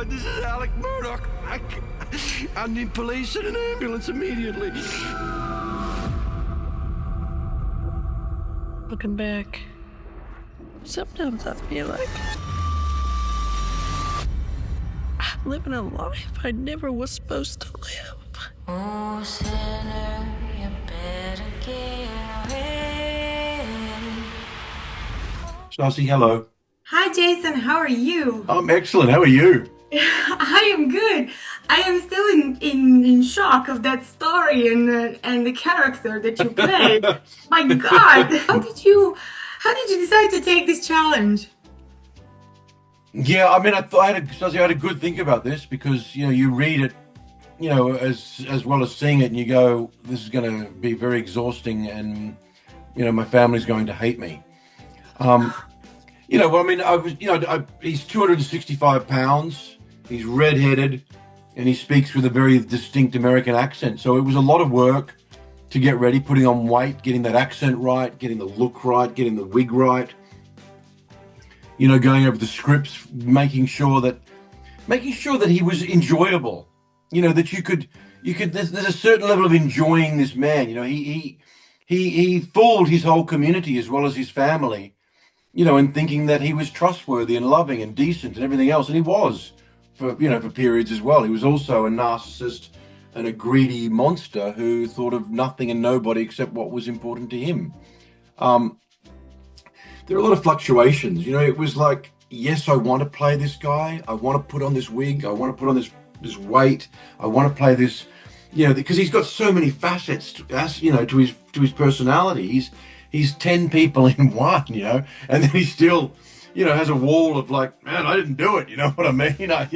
this is Alex Murdaugh. I need police and an ambulance immediately. Looking back, sometimes I feel like I'm living a life I never was supposed to live. Oh, sinner, you better get ready. Stassi, hello. Hi, Jason. How are you? I'm excellent. How are you? I am good. I am still in shock of that story and the character that you played. My God, how did you decide to take this challenge? Yeah, I mean, Stassi, I had a good think about this because, you read it, as well as seeing it, and you go, this is going to be very exhausting, and, my family's going to hate me. He's 265 pounds, he's redheaded, and he speaks with a very distinct American accent. So it was a lot of work to get ready, putting on weight, getting that accent right, getting the look right, getting the wig right, going over the scripts, making sure that he was enjoyable, that you could, there's a certain level of enjoying this man. He fooled his whole community as well as his family, and thinking that he was trustworthy and loving and decent and everything else. And he was for periods as well. He was also a narcissist and a greedy monster who thought of nothing and nobody except what was important to him. There are a lot of fluctuations. It was like, yes, I want to play this guy. I want to put on this wig. I want to put on this weight. I want to play this, because he's got so many facets to his personality. He's 10 people in one, and then he still, has a wall of like, man, I didn't do it. You know what I mean? Yeah.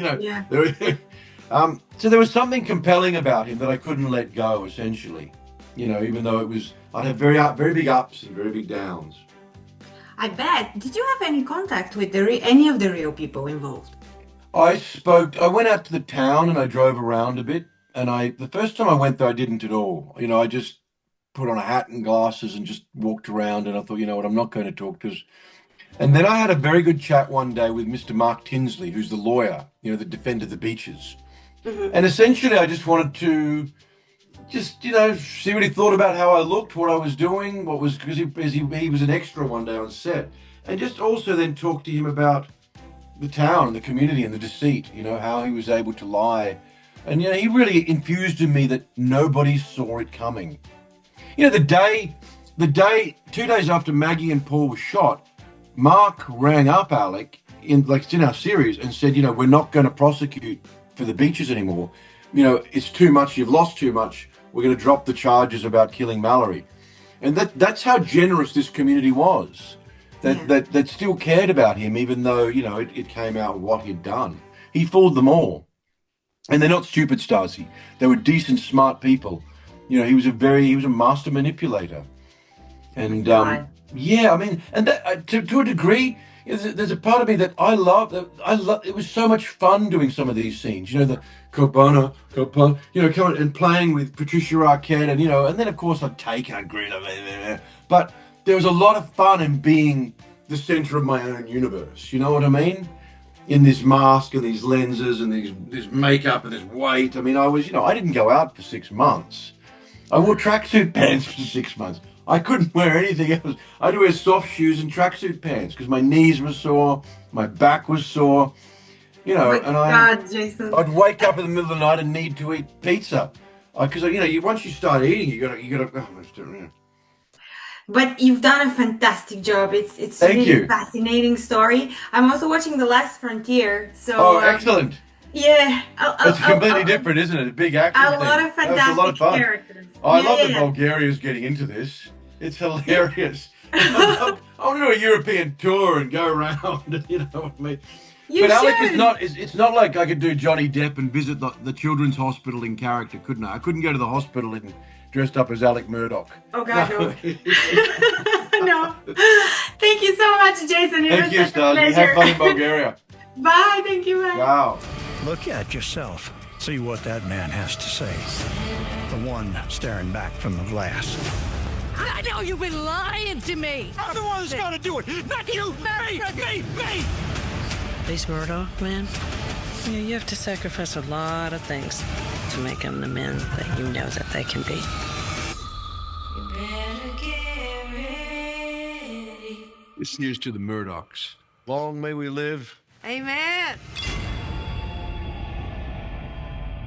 So there was something compelling about him that I couldn't let go, essentially, even though I had very big ups and very big downs. I bet. Did you have any contact with any of the real people involved? I went out to the town and I drove around a bit. And the first time I went there, I didn't at all. I just put on a hat and glasses and just walked around, and I thought, I'm not going to talk to us. And then I had a very good chat one day with Mr. Mark Tinsley, who's the lawyer, that defended the beaches. Mm-hmm. And essentially I just wanted to see what he thought about how I looked, what I was doing, because he was an extra one day on set. And just also then talk to him about the town and the community and the deceit, how he was able to lie. And, he really infused in me that nobody saw it coming. The day, 2 days after Maggie and Paul were shot, Mark rang up Alec in our series and said, we're not going to prosecute for the beaches anymore. It's too much. You've lost too much. We're going to drop the charges about killing Mallory. And that's how generous this community was. That still cared about him, even though, it came out what he'd done. He fooled them all. And they're not stupid, Stasi. They were decent, smart people. He was a master manipulator. And and that, to a degree, there's a part of me that I love. It was so much fun doing some of these scenes. The Copano, coming and playing with Patricia Arquette, and then of course I'd take and I'd grin, but there was a lot of fun in being the center of my own universe. You know what I mean? In this mask and these lenses and this makeup and this weight. I mean, I didn't go out for 6 months. I wore tracksuit pants for 6 months. I couldn't wear anything else. I had to wear soft shoes and tracksuit pants because my knees were sore, my back was sore, Jason. I'd wake up in the middle of the night and need to eat pizza because once you start eating, you gotta. But you've done a fantastic job. It's Thank really you. Fascinating story. I'm also watching The Last Frontier. So oh, excellent. Yeah. It's completely different, isn't it? A big action A lot of fantastic characters. I love that Bulgaria's getting into this. It's hilarious. I want to do a European tour and go around, you know what I mean? But Alec, it's not like I could do Johnny Depp and visit the children's hospital in character, couldn't I? I couldn't go to the hospital dressed up as Alex Murdaugh. Oh, God, no. No. Thank you so much, Jason. Thank you, Stasi. Have fun in Bulgaria. Bye. Thank you, man. Wow. Look at yourself. See what that man has to say. The one staring back from the glass. I know you've been lying to me. I'm the one that's gonna do it, not you! Me! Alex Murdaugh, man. Yeah, you have to sacrifice a lot of things to make them the men that you know that they can be. You better get ready. This here's to the Murdaughs. Long may we live. Amen.